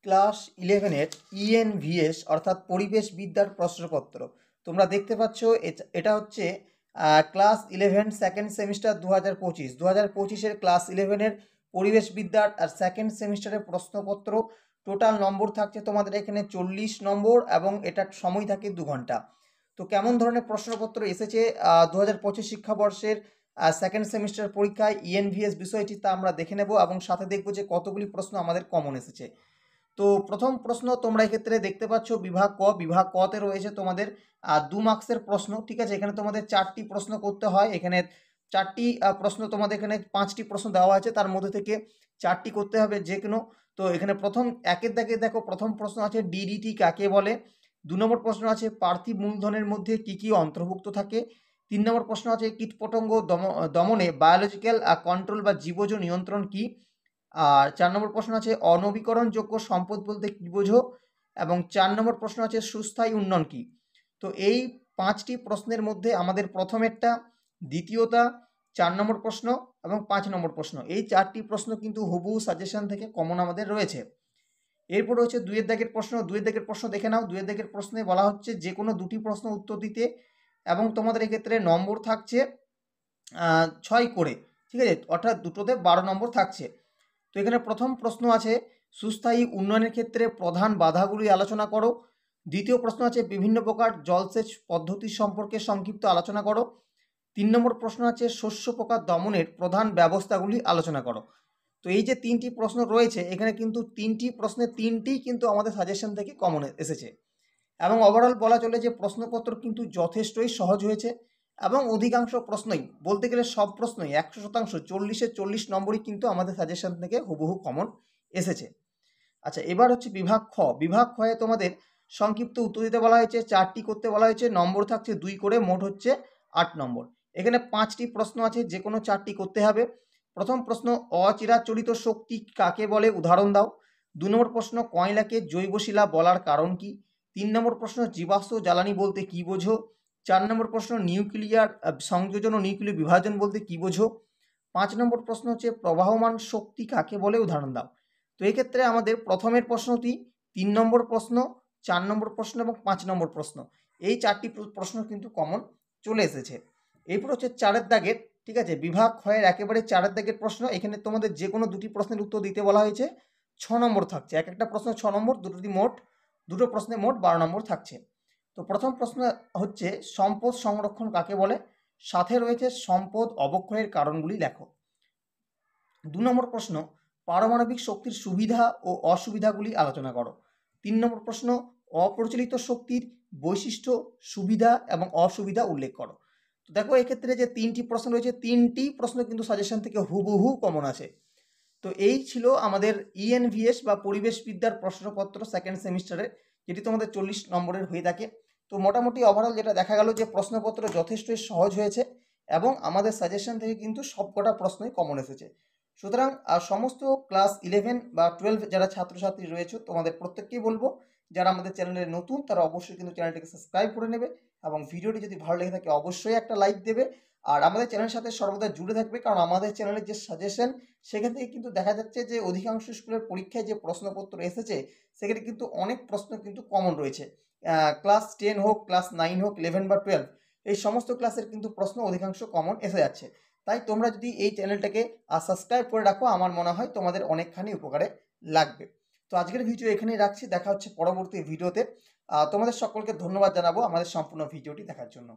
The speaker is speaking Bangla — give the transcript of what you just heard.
ক্লাস 11-এর ইএনভিএস অর্থাৎ পরিবেশবিদ্যার প্রশ্নপত্র তোমরা দেখতে পাচ্ছ। এটা হচ্ছে ক্লাস 11 সেকেন্ড সেমিস্টার 2025 ক্লাস 11-এর পরিবেশবিদ্যার আর সেকেন্ড সেমিস্টারের প্রশ্নপত্র। টোটাল নম্বর থাকছে তোমাদের এখানে 40 নম্বর এবং এটার সময় থাকে 2 ঘন্টা। তো কেমন ধরনের প্রশ্নপত্র এসেছে 2025 শিক্ষাবর্ষের সেকেন্ড সেমিস্টার পরীক্ষায় ইএনভিএস বিষয়টি তা আমরা দেখে নেব এবং সাথে দেখব যে কতগুলি প্রশ্ন আমাদের কমন এসেছে। তো প্রথম প্রশ্ন তোমরা এক্ষেত্রে দেখতে পাচ্ছ বিভাগ কতে রয়েছে তোমাদের 2 মার্কসের প্রশ্ন। ঠিক আছে, এখানে তোমাদের 4টি প্রশ্ন করতে হয়। এখানে 4টি প্রশ্ন তোমাদের এখানে 5টি প্রশ্ন দেওয়া আছে, তার মধ্যে থেকে 4টি করতে হবে যে কোনো। তো এখানে প্রথম একের দাগে দেখো, প্রথম প্রশ্ন আছে ডিডিটি কাকে বলে। 2 নম্বর প্রশ্ন আছে পার্থিব মূলধনের মধ্যে কি কি অন্তর্ভুক্ত থাকে। 3 নম্বর প্রশ্ন আছে কীটপতঙ্গ দমনে বায়োলজিক্যাল কন্ট্রোল বা জীবজ নিয়ন্ত্রণ কি। আর 4 নম্বর প্রশ্ন আছে অনবীকরণযোগ্য সম্পদ বলতে কি বোঝো। এবং 4 নম্বর প্রশ্ন আছে সুস্থায়ী উন্নয়ন কি। তো এই 5টি প্রশ্নের মধ্যে আমাদের প্রথমেরটা, দ্বিতীয়টা, 4 নম্বর প্রশ্ন এবং 5 নম্বর প্রশ্ন, এই 4টি প্রশ্ন কিন্তু হুবহু সাজেশন থেকে কমন আমাদের রয়েছে। এরপর হচ্ছে 2-এর দাগের প্রশ্ন। 2-এর দাগের প্রশ্ন দেখে নাও। 2-এর দাগের প্রশ্নে বলা হচ্ছে যে কোনো 2টি প্রশ্ন উত্তর দিতে এবং তোমাদের এক্ষেত্রে নম্বর থাকছে 6 করে। ঠিক আছে, অর্থাৎ দুটোতে 12 নম্বর থাকছে। তো এখানে প্রথম প্রশ্ন আছে সুস্থায়ী উন্নয়নের ক্ষেত্রে প্রধান বাধাগুলি আলোচনা করো। দ্বিতীয় প্রশ্ন আছে বিভিন্ন প্রকার জলসেচ পদ্ধতি সম্পর্কে সংক্ষিপ্ত আলোচনা করো। 3 নম্বর প্রশ্ন আছে শস্য পোকা দমনের প্রধান ব্যবস্থাগুলি আলোচনা করো। তো এই যে 3টি প্রশ্ন রয়েছে এখানে কিন্তু 3টি প্রশ্নে 3টিই কিন্তু আমাদের সাজেশন থেকে কমন এসেছে এবং ওভারঅল বলা চলে যে প্রশ্নপত্র কিন্তু যথেষ্টই সহজ হয়েছে এবং অধিকাংশ প্রশ্নই, বলতে গেলে সব প্রশ্নই 100% 40-এ 40 নম্বরই কিন্তু আমাদের সাজেশন থেকে হুবহু কমন এসেছে। আচ্ছা, এবার হচ্ছে বিভাগ খয়ে তোমাদের সংক্ষিপ্ত উত্তর দিতে বলা হয়েছে, 4টি করতে বলা হয়েছে, নম্বর থাকছে 2 করে, মোট হচ্ছে 8 নম্বর। এখানে 5টি প্রশ্ন আছে, যে কোনো 4টি করতে হবে। প্রথম প্রশ্ন অচিরাচরিত শক্তি কাকে বলে, উদাহরণ দাও। 2 নম্বর প্রশ্ন কয়লাকে জৈব শিলা বলার কারণ কি। 3 নম্বর প্রশ্ন জীবাশ্ম জ্বালানি বলতে কি বোঝো। 4 নম্বর প্রশ্ন নিউক্লিয়ার সংযোজন ও নিউক্লিয় বিভাজন বলতে কি বোঝো। 5 নম্বর প্রশ্ন হচ্ছে প্রবাহমান শক্তি কাকে বলে, উদাহরণ দাও। তো এক্ষেত্রে আমাদের প্রথমের প্রশ্নটি, 3 নম্বর প্রশ্ন, 4 নম্বর প্রশ্ন এবং 5 নম্বর প্রশ্ন, এই 4টি প্রশ্ন কিন্তু কমন চলে এসেছে। এরপর হচ্ছে 4-এর দাগের, ঠিক আছে, বিভাগ ক্ষয়ের একেবারে 4-এর দাগের প্রশ্ন। এখানে তোমাদের যে কোনো 2টি প্রশ্নের উত্তর দিতে বলা হয়েছে, 6 নম্বর থাকছে, এক একটা প্রশ্ন 6 নম্বর, দুটো প্রশ্নে মোট 12 নম্বর থাকছে। তো প্রথম প্রশ্ন হচ্ছে সম্পদ সংরক্ষণ কাকে বলে, সাথে রয়েছে সম্পদ অবক্ষয়ের কারণগুলি লেখো। 2 নম্বর প্রশ্ন পারমাণবিক শক্তির সুবিধা ও অসুবিধাগুলি আলোচনা করো। 3 নম্বর প্রশ্ন অপ্রচলিত শক্তির বৈশিষ্ট্য, সুবিধা এবং অসুবিধা উল্লেখ করো। তো দেখো এক্ষেত্রে যে 3টি প্রশ্ন রয়েছে, 3টি প্রশ্ন কিন্তু সাজেশন থেকে হুবহু কমন আছে। তো এই ছিল আমাদের ইএনভিএস বা পরিবেশবিদ্যার প্রশ্নপত্র সেকেন্ড সেমিস্টারে, যেটি তোমাদের 40 নম্বরের হয়ে থাকে। তো মোটামুটি ওভারঅল যেটা দেখা গেল যে প্রশ্নপত্র যথেষ্টই সহজ হয়েছে এবং আমাদের সাজেশন থেকে কিন্তু সবকটা প্রশ্নই কমন এসেছে। সুতরাং সমস্ত ক্লাস 11 বা 12 যারা ছাত্রছাত্রী রয়েছে তোমাদের প্রত্যেককেই বলবো, যারা আমাদের চ্যানেলে নতুন তারা অবশ্যই কিন্তু চ্যানেলটিকে সাবস্ক্রাইব করে নেবে এবং ভিডিওটি যদি ভালো লেগে থাকে অবশ্যই একটা লাইক দেবে আর আমাদের চ্যানেলের সাথে সর্বদা জুড়ে থাকবে, কারণ আমাদের চ্যানেলের যে সাজেশন সেখান থেকে কিন্তু দেখা যাচ্ছে যে অধিকাংশ স্কুলের পরীক্ষায় যে প্রশ্নপত্র এসেছে সেখানে কিন্তু অনেক প্রশ্ন কিন্তু কমন রয়েছে। ক্লাস 10 হোক, ক্লাস 9 হোক, 11 বা 12, এই সমস্ত ক্লাসের কিন্তু প্রশ্ন অধিকাংশ কমন এসে যাচ্ছে। তাই তোমরা যদি এই চ্যানেলটাকে সাবস্ক্রাইব করে রাখো আমার মনে হয় তোমাদের অনেকখানি উপকারে লাগবে। তো আজকের ভিডিও এখানেই রাখছি, দেখা হচ্ছে পরবর্তী ভিডিওতে। তোমাদের সকলকে ধন্যবাদ জানাবো আমাদের সম্পূর্ণ ভিডিওটি দেখার জন্য।